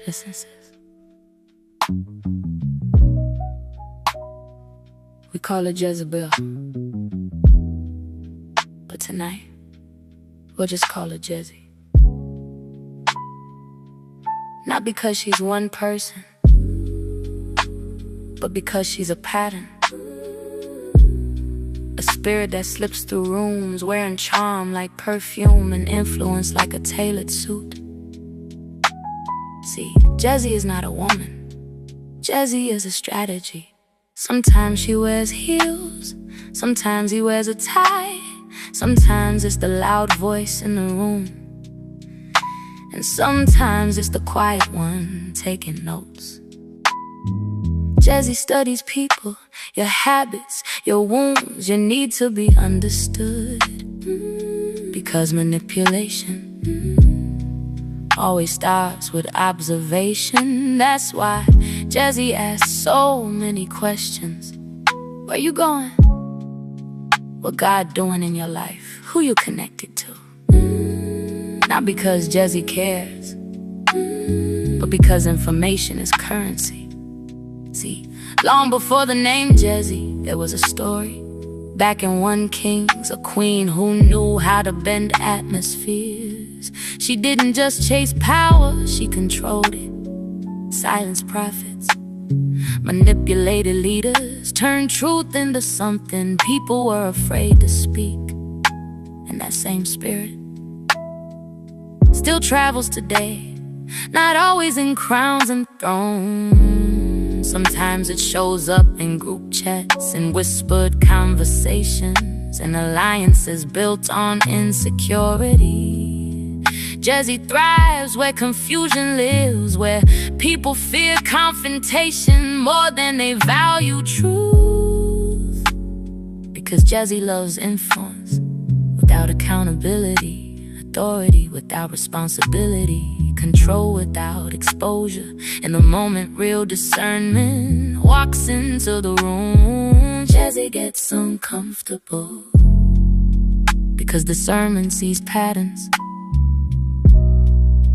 Listen, sis. We call her Jezebel, but tonight we'll just call her Jezzy. Not because she's one person, but because she's a pattern. A spirit that slips through rooms, wearing charm like perfume and influence like a tailored suit. See, Jezzy is not a woman. Jezzy is a strategy. Sometimes she wears heels, sometimes he wears a tie. Sometimes it's the loud voice in the room, and sometimes it's the quiet one taking notes. Jezzy studies people, your habits, your wounds, your need to be understood. Because manipulation always starts with observation. That's why Jezzy asks so many questions. Where you going? What God doing in your life? Who you connected to? Not because Jezzy cares, but because information is currency. See, long before the name Jezzy, there was a story. Back in 1 Kings, a queen who knew how to bend atmospheres. She didn't just chase power, she controlled it. Silenced prophets, manipulated leaders, turned truth into something people were afraid to speak. And that same spirit still travels today, not always in crowns and thrones. Sometimes it shows up in group chats and whispered conversations and alliances built on insecurity. Jezzy thrives where confusion lives, where people fear confrontation more than they value truth. Because Jezzy loves influence without accountability, authority without responsibility, control without exposure. In the moment real discernment walks into the room, Jezzy gets uncomfortable. Because discernment sees patterns,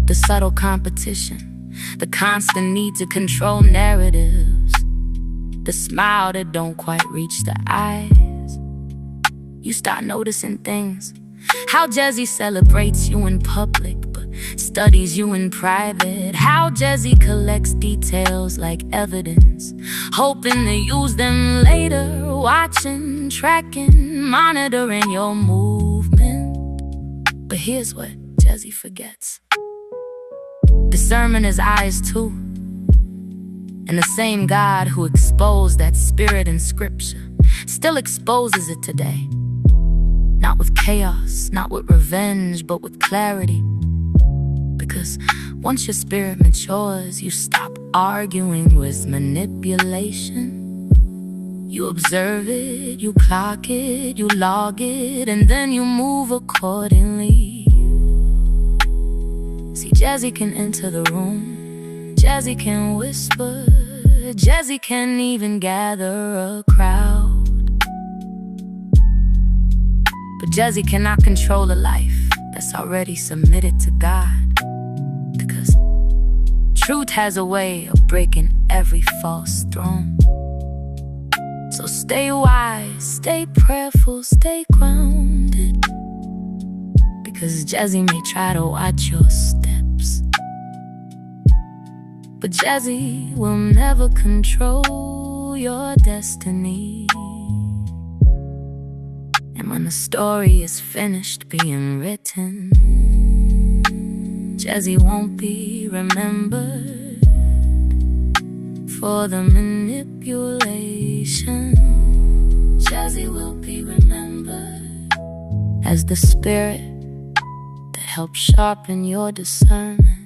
the subtle competition, the constant need to control narratives, the smile that don't quite reach the eyes. You start noticing things. How Jezzy celebrates you in public but studies you in private. How Jezzy collects details like evidence, hoping to use them later. Watching, tracking, monitoring your movement. But here's what Jezzy forgets. Discernment is eyes too. And the same God who exposed that spirit in scripture still exposes it today. Not with chaos, not with revenge, but with clarity. Because once your spirit matures, you stop arguing with manipulation. You observe it, you clock it, you log it, and then you move accordingly. See, Jezzy can enter the room, Jezzy can whisper, Jezzy can even gather a crowd. But Jezzy cannot control a life that's already submitted to God. Because truth has a way of breaking every false throne. So stay wise, stay prayerful, stay grounded. Because Jezzy may try to watch your steps, but Jezzy will never control your destiny. And when the story is finished being written, Jezzy won't be remembered for the manipulation. Jezzy will be remembered as the spirit that helps sharpen your discernment.